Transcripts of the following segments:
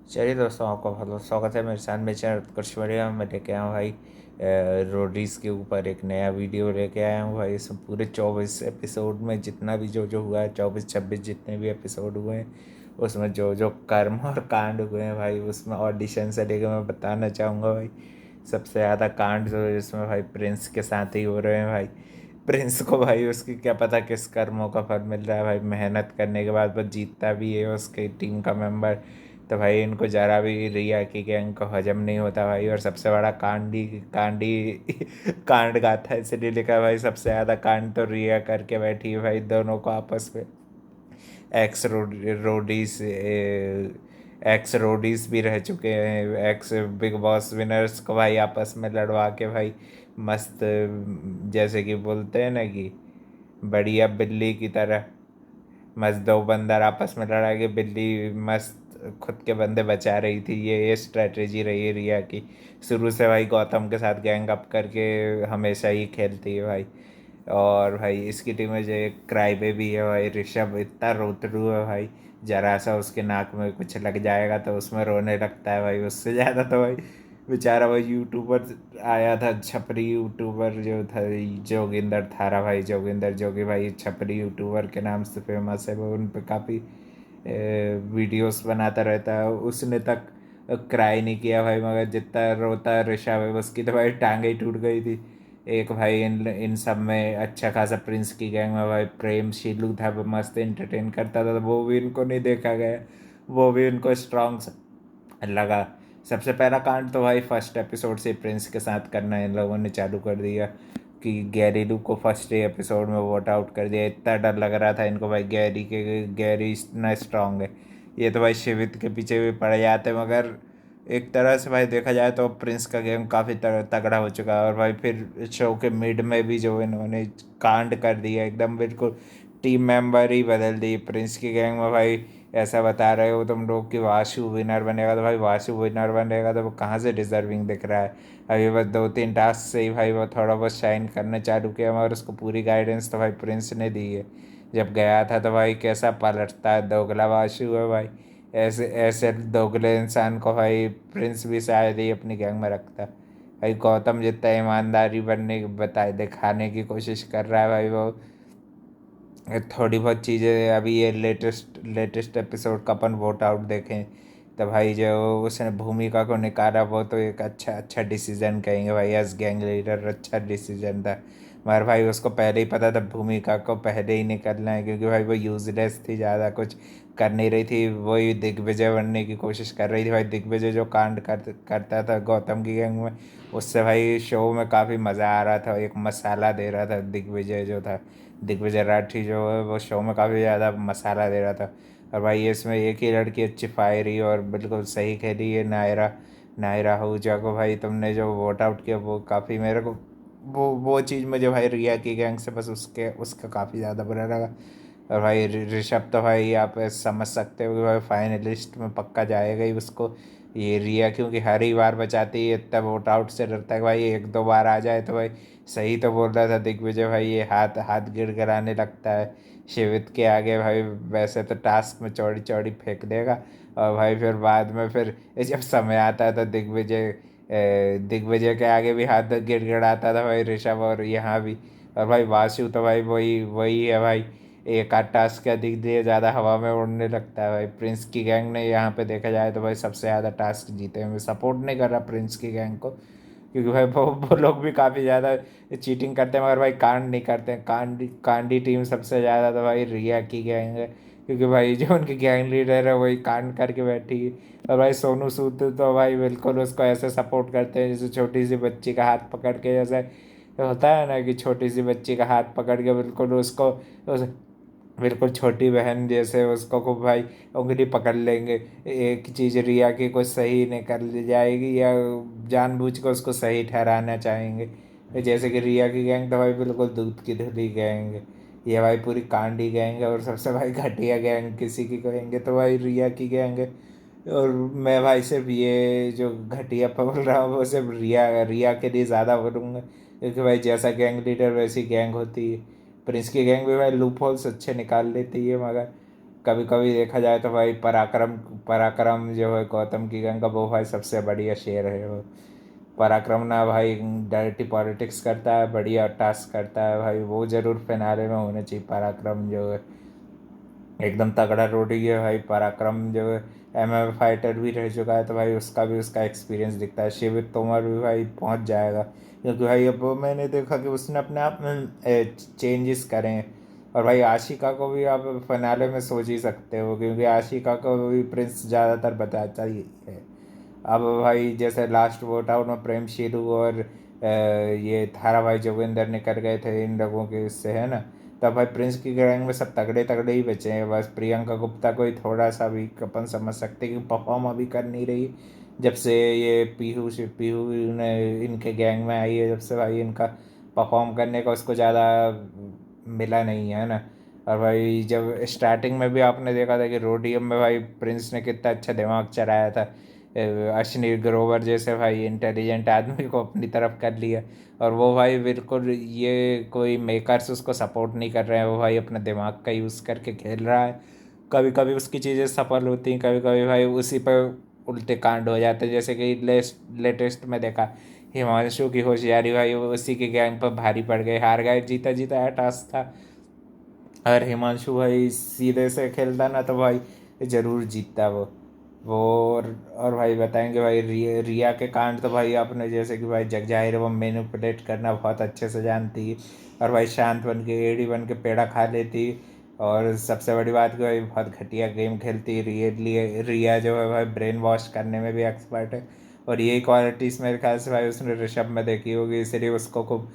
चलिए दोस्तों, आपका बहुत बहुत स्वागत है मेरे साथ में चैनल उत्कर्ष बढ़िया। मैं लेके आया हूँ भाई रोडीज़ के ऊपर एक नया वीडियो लेके आया हूँ भाई। इसमें पूरे 24 एपिसोड में जितना भी जो जो हुआ है, 24-26 जितने भी एपिसोड हुए हैं, उसमें जो जो कर्म और कांड हुए हैं भाई, उसमें ऑडिशन से लेकर मैं बताना चाहूँगा भाई। सबसे ज़्यादा कांड जो है इसमें भाई प्रिंस के साथ ही हो रहे हैं भाई। प्रिंस को भाई उसकी क्या पता किस कर्मों का फल मिल रहा है भाई। मेहनत करने के बाद वो जीतता भी है उसके टीम का मेंबर, तो भाई इनको ज़रा भी रिया की गैंग को हजम नहीं होता भाई। और सबसे बड़ा कांडी कांडी कांड गाथा इसलिए लिखा भाई, सबसे ज़्यादा कांड तो रिया करके बैठी है भाई। दोनों को आपस में एक्स रोडीज एक्स रोडीज भी रह चुके हैं, एक्स बिग बॉस विनर्स को भाई आपस में लड़वा के भाई मस्त, जैसे कि बोलते हैं ना कि बढ़िया बिल्ली की तरह मस्त दो बंदर आपस में लड़ा के बिल्ली मस्त खुद के बंदे बचा रही थी। ये स्ट्रेटजी रही है रिया की शुरू से भाई। गौतम के साथ गैंग अप करके हमेशा ही खेलती है भाई। और भाई इसकी टीम में जो एक क्राई बेबी है भाई, ऋषभ, इतना रोतरू है भाई। जरा सा उसके नाक में कुछ लग जाएगा तो उसमें रोने लगता है भाई। उससे ज़्यादा तो भाई बेचारा भाई यूट्यूबर आया था, छपरी यूट्यूबर जो था, जोगिंदर थारा भाई। जोगिंदर जोगी भाई छपरी यूट्यूबर के नाम से फेमस है वो। उन पर काफ़ी वीडियोस बनाता रहता है। उसने तक क्राई नहीं किया भाई, मगर जितना रोता ऋषभ है उसकी तो भाई टांगे ही टूट गई थी। एक भाई इन इन सब में अच्छा खासा प्रिंस की गैंग में भाई प्रेम शीलू था, वो मस्त एंटरटेन करता था, तो वो भी इनको नहीं देखा गया। वो भी इनको स्ट्रॉन्ग लगा। सबसे पहला कांड तो भाई फर्स्ट एपिसोड से प्रिंस के साथ करना इन लोगों ने चालू कर दिया कि गैरी लू को फर्स्ट एपिसोड में वोट आउट कर दिया। इतना डर लग रहा था इनको भाई, गैरी इतना स्ट्रांग है। ये तो भाई शिवित के पीछे भी पड़ जाते, मगर एक तरह से भाई देखा जाए तो प्रिंस का गेम काफ़ी तगड़ा हो चुका है। और भाई फिर शो के मिड में भी जो इन्होंने कांड कर दिया एकदम बिल्कुल, टीम मेंबर ही बदल दी प्रिंस की गैंग में भाई। ऐसा बता रहे हो तुम लोग कि वाशु विनर बनेगा, तो भाई वाशु विनर बनेगा तो वो कहाँ से डिजर्विंग दिख रहा है। अभी बस 2-3 टास्क से ही भाई वो थोड़ा बहुत शाइन करने चालू किया, मगर उसको पूरी गाइडेंस तो भाई प्रिंस ने दी है। जब गया था तो भाई कैसा पलटता है, दोगला वाशु है भाई। ऐसे ऐसे दोगले इंसान को भाई प्रिंस भी शायद ही अपनी गैंग में रखता। भाई गौतम जितना ईमानदारी बनने बताए दिखाने की कोशिश कर रहा है भाई वो। थोड़ी बहुत चीज़ें अभी ये लेटेस्ट लेटेस्ट एपिसोड का अपन वोट आउट देखें तो भाई जो उसने भूमिका को निकाला वो तो एक अच्छा अच्छा डिसीजन कहेंगे भाई। एज गैंग लीडर अच्छा डिसीजन था, मगर भाई उसको पहले ही पता था भूमिका को पहले ही निकलना है, क्योंकि भाई वो यूजलेस थी, ज़्यादा कुछ कर नहीं रही थी। वही दिग्विजय बनने की कोशिश कर रही थी भाई। दिग्विजय जो कांड करता था गौतम की गैंग में, उससे भाई शो में काफ़ी मज़ा आ रहा था, एक मसाला दे रहा था दिग्विजय जो था। दिग्विजय राठी जो है वो शो में काफ़ी ज़्यादा मसाला दे रहा था। और भाई इसमें एक ही लड़की अच्छी फायरी और बिल्कुल सही खेली है, नायरा। नायरा आहूजा को भाई तुमने जो वोट आउट किया वो काफ़ी मेरे को, वो चीज़ मुझे भाई रिया की गैंग से बस उसके उसका काफ़ी ज़्यादा बुरा लगा। और भाई ऋषभ तो भाई आप समझ सकते हो कि भाई फाइनलिस्ट में पक्का जाएगा ही उसको। ये रिया क्योंकि हर ही बार बचाती है, इतना वोट आउट से डरता है भाई, एक दो बार आ जाए तो भाई। सही तो बोल रहा था दिग्विजय भाई, ये हाथ हाथ गिड़गिड़ाने लगता है शिवित के आगे भाई। वैसे तो टास्क में चौड़ी चौड़ी फेंक देगा, और भाई फिर बाद में फिर जब समय आता है तो दिग्विजय के आगे भी हाथ गिड़गिड़ाता था भाई ऋषभ, और यहाँ भी। और भाई वासु तो भाई वही वही है भाई, एक आध टास्क का दिख दिए ज़्यादा हवा में उड़ने लगता है भाई। प्रिंस की गैंग ने यहाँ पे देखा जाए तो भाई सबसे ज़्यादा टास्क जीते हैं। मैं सपोर्ट नहीं कर रहा प्रिंस की गैंग को, क्योंकि भाई वो लोग भी काफ़ी ज़्यादा चीटिंग करते हैं, मगर भाई कांड नहीं करते हैं। कांडी टीम सबसे ज़्यादा तो भाई रिया की गैंग है, क्योंकि भाई जो उनकी गैंग लीडर है वही कांड करके बैठी है। और भाई सोनू सूद तो भाई बिल्कुल उसको ऐसे सपोर्ट करते हैं जैसे छोटी सी बच्ची का हाथ पकड़ के, जैसे होता है ना कि छोटी सी बच्ची का हाथ पकड़ के बिल्कुल उसको बिल्कुल छोटी बहन जैसे उसको खूब भाई उंगली पकड़ लेंगे। एक चीज़ रिया की कुछ सही निकल जाएगी या जानबूझ कर उसको सही ठहराना चाहेंगे। जैसे कि रिया की गैंग तो भाई बिल्कुल दूध की धुली गैंग है। ये भाई पूरी कांडी गैंग है, और सबसे भाई घटिया गैंग किसी की कहेंगे तो भाई रिया की गैंग है। और मैं भाई सिर्फ ये जो घटिया बोल रहा हूँ वो सिर्फ रिया रिया के लिए ज़्यादा बोलूँगा, क्योंकि भाई जैसा गैंग लीडर वैसी गैंग होती है। प्रिंस की गैंग भी भाई लूप होल्स अच्छे निकाल लेती है, मगर कभी कभी देखा जाए तो भाई पराक्रम पराक्रम जो है गौतम की गंगा, वो भाई सबसे बढ़िया शेर है वो। पराक्रम ना भाई डायरेक्टली पॉलिटिक्स करता है, बढ़िया टास्क करता है भाई, वो जरूर फिनाले में होना चाहिए। पराक्रम जो है एकदम तगड़ा रोडी है भाई। पराक्रम जो है MMA फाइटर भी रह चुका है, तो भाई उसका भी उसका एक्सपीरियंस दिखता है। शिव तोमर भी भाई पहुंच जाएगा, क्योंकि भाई अब मैंने देखा कि उसने अपने आप में चेंजेस करे हैं। और भाई आशिका को भी आप फिनाले में सोच ही सकते हो, क्योंकि आशिका को भी प्रिंस ज़्यादातर बताता ही है। अब भाई जैसे लास्ट वोट आउट में प्रेम शीलू और ये थारा भाई जोगिंदर निकल गए थे इन लोगों के इससे, है ना। तब भाई प्रिंस की गैंग में सब तगड़े तगड़े ही बचे हैं, बस प्रियंका गुप्ता को ही थोड़ा सा भी अपन समझ सकते कि परफॉर्म अभी कर नहीं रही। जब से ये पीहू ने इनके गैंग में आई है, जब से भाई इनका परफॉर्म करने का उसको ज़्यादा मिला नहीं है ना। और भाई जब स्टार्टिंग में भी आपने देखा था कि रोडियम में भाई प्रिंस ने कितना अच्छा दिमाग चलाया था, अश्विनी ग्रोवर जैसे भाई इंटेलिजेंट आदमी को अपनी तरफ कर लिया। और वो भाई बिल्कुल ये कोई मेकर्स उसको सपोर्ट नहीं कर रहे हैं, वो भाई अपने दिमाग का यूज़ करके खेल रहा है। कभी कभी उसकी चीज़ें सफल होती हैं, कभी कभी भाई उसी पर उल्टे कांड हो जाते हैं। जैसे कि लेटेस्ट में देखा हिमांशु की होशियारी भाई, वो उसी के गैंग पर भारी पड़ गए, हार गए। जीता जीता है टास्क था। और हिमांशु भाई सीधे से खेलता ना तो भाई ज़रूर जीतता वो। और भाई बताएंगे भाई रिया के कांड तो भाई आपने जैसे कि भाई जगजाहिर वो मैनिपुलेट करना बहुत अच्छे से जानती है। और भाई शांत बन के एड़ी बन के पेड़ा खा लेती। और सबसे बड़ी बात कि भाई बहुत घटिया गेम खेलती है रिया जो है भाई ब्रेन वॉश करने में भी एक्सपर्ट है। और यही क्वालिटीज़ मेरे ख्याल से भाई उसने ऋषभ में देखी होगी, इसलिए उसको खूब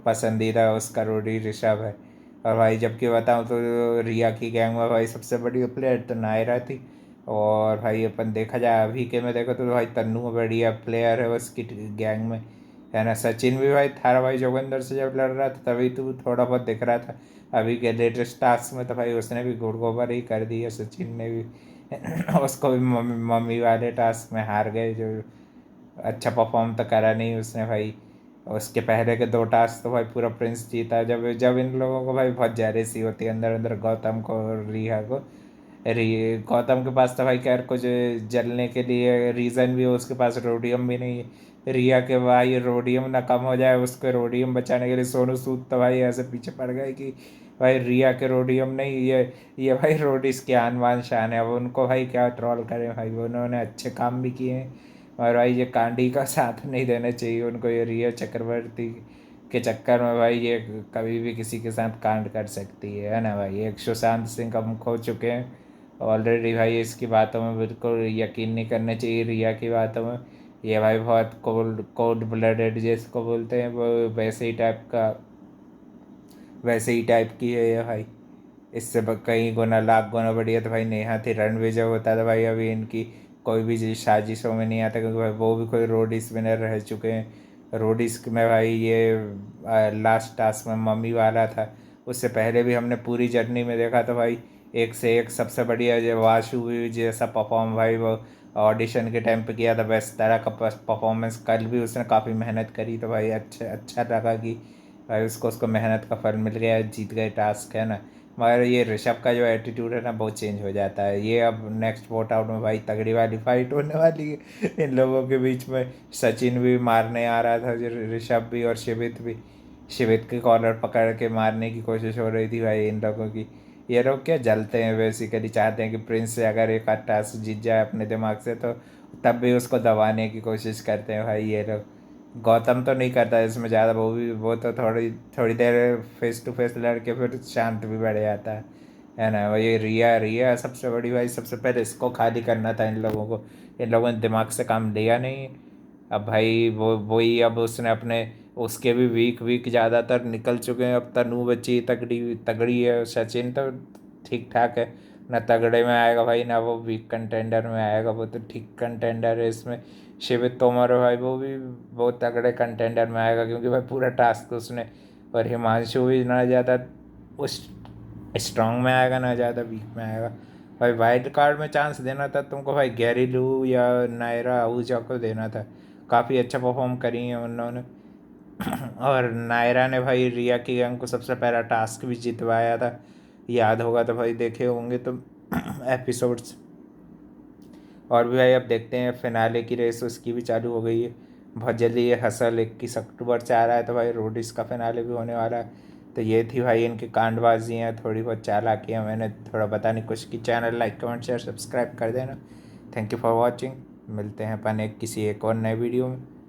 पसंदीदा उसका रोडी ऋषभ है। और भाई जबकि बताऊँ तो रिया की गैंग में भाई सबसे बड़ी प्लेयर तो नायरा थी। और भाई अपन देखा जाए अभी के में देखो तो भाई तन्नू बढ़िया प्लेयर है उसकी गैंग में, है ना। सचिन भी भाई थारा भाई जोगिंदर से जब लड़ रहा था तभी तो थोड़ा बहुत दिख रहा था। अभी के लेटेस्ट टास्क में तो भाई उसने भी गुड़ गोबर ही कर दिया, सचिन ने भी उसको भी मम्मी मम्मी वाले टास्क में हार गए, जो अच्छा परफॉर्म तो करा नहीं उसने भाई। उसके पहले के दो टास्क तो भाई पूरा प्रिंस जीता। जब जब इन लोगों को भाई बहुत जेलसी होती है अंदर अंदर, गौतम को और रिया को। गौतम के पास तो भाई खैर कुछ जलने के लिए रीज़न भी हो, उसके पास रोडियम भी नहीं है। रिया के भाई रोडियम ना कम हो जाए, उसको रोडियम बचाने के लिए सोनू सूद तो भाई ऐसे पीछे पड़ गए कि भाई रिया के रोडियम नहीं, ये भाई रोडिस के आन बान शान है। अब उनको भाई क्या ट्रॉल करें भाई, वो उन्होंने अच्छे काम भी किए हैं। और भाई ये कांडी का साथ नहीं देना चाहिए उनको, ये रिया चक्रवर्ती के चक्कर में भाई ये कभी भी किसी के साथ कांड कर सकती है ना भाई। एक सुशांत सिंह का मुख हो चुके हैं ऑलरेडी भाई, इसकी बातों में बिल्कुल यकीन नहीं करना चाहिए रिया की बातों में। ये भाई बहुत कोल्ड कोल्ड ब्लडेड जिसको बोलते हैं, वो वैसे ही टाइप की है ये भाई। इससे कई गुना लाख गुना बढ़िया तो भाई नेहा थी। रणविजय होता था भाई, अभी इनकी कोई भी चीज़ साजिशों में नहीं आता, क्योंकि भाई वो भी कोई रोडिस विनर रह चुके हैं। रोडिस में भाई ये लास्ट टास्क में मम्मी वाला था, उससे पहले भी हमने पूरी जर्नी में देखा तो भाई एक से एक सबसे बढ़िया जो वाशु भी जैसा परफॉर्म भाई वो ऑडिशन के टाइम पे किया था, वैसे तरह का परफॉर्मेंस कल भी उसने काफ़ी मेहनत करी, तो भाई अच्छा अच्छा लगा कि भाई उसको उसको मेहनत का फल मिल गया, जीत गए टास्क, है ना। मगर ये ऋषभ का जो एटीट्यूड है ना बहुत चेंज हो जाता है। ये अब नेक्स्ट वोट आउट में भाई तगड़ी वाली फाइट होने वाली है इन लोगों के बीच में। सचिन भी मारने आ रहा था, जो ऋषभ भी, और शिवित भी। शिवित के कॉलर पकड़ के मारने की कोशिश हो रही थी भाई इन लोगों की। ये लोग क्या जलते हैं बेसिकली, चाहते हैं कि प्रिंस से अगर एक आध टास्क जीत जाए अपने दिमाग से, तो तब भी उसको दबाने की कोशिश करते हैं भाई ये लोग। गौतम तो नहीं करता इसमें ज़्यादा, वो तो थोड़ी थोड़ी देर फेस टू फेस लड़के फिर शांत भी बढ़ जाता है ना। वही रिया रिया सबसे बड़ी भाई, सबसे पहले इसको खाली करना था इन लोगों को। इन लोगों ने दिमाग से काम लिया नहीं। अब भाई वो वही अब उसने अपने उसके भी वीक वीक ज़्यादातर निकल चुके हैं। अब तनु बच्ची तगड़ी तगड़ी है, सचिन तो ठीक ठाक है। ना तगड़े में आएगा भाई, ना वो वीक कंटेंडर में आएगा, वो तो ठीक कंटेंडर है इसमें। शिव तोमर भाई वो भी बहुत तगड़े कंटेंडर में आएगा, क्योंकि भाई पूरा टास्क उसने। और हिमांशु भी ना ज़्यादा उस स्ट्रांग में आएगा ना ज़्यादा वीक में आएगा। भाई वाइल्ड कार्ड में चांस देना था तुमको भाई, गैरी लू या नायरा आहूजा को देना था। काफ़ी अच्छा परफॉर्म करी है उन्होंने। और नायरा ने भाई रिया की गैंग को सबसे पहला टास्क भी जितवाया था, याद होगा तो भाई देखे होंगे तो। एपिसोड्स। और भी भाई अब देखते हैं फिनाले की रेस उसकी भी चालू हो गई है बहुत जल्दी। ये हसल 21 अक्टूबर से आ रहा है, तो भाई रोडीज का फिनाले भी होने वाला है। तो ये थी भाई इनकी कांडबाजी हैं, थोड़ी बहुत चालाकियाँ मैंने थोड़ा बताने की कोशिश की। Channel like comment share subscribe कर देना। Thank you for watching. मिलते हैं अपन किसी एक और नए वीडियो में।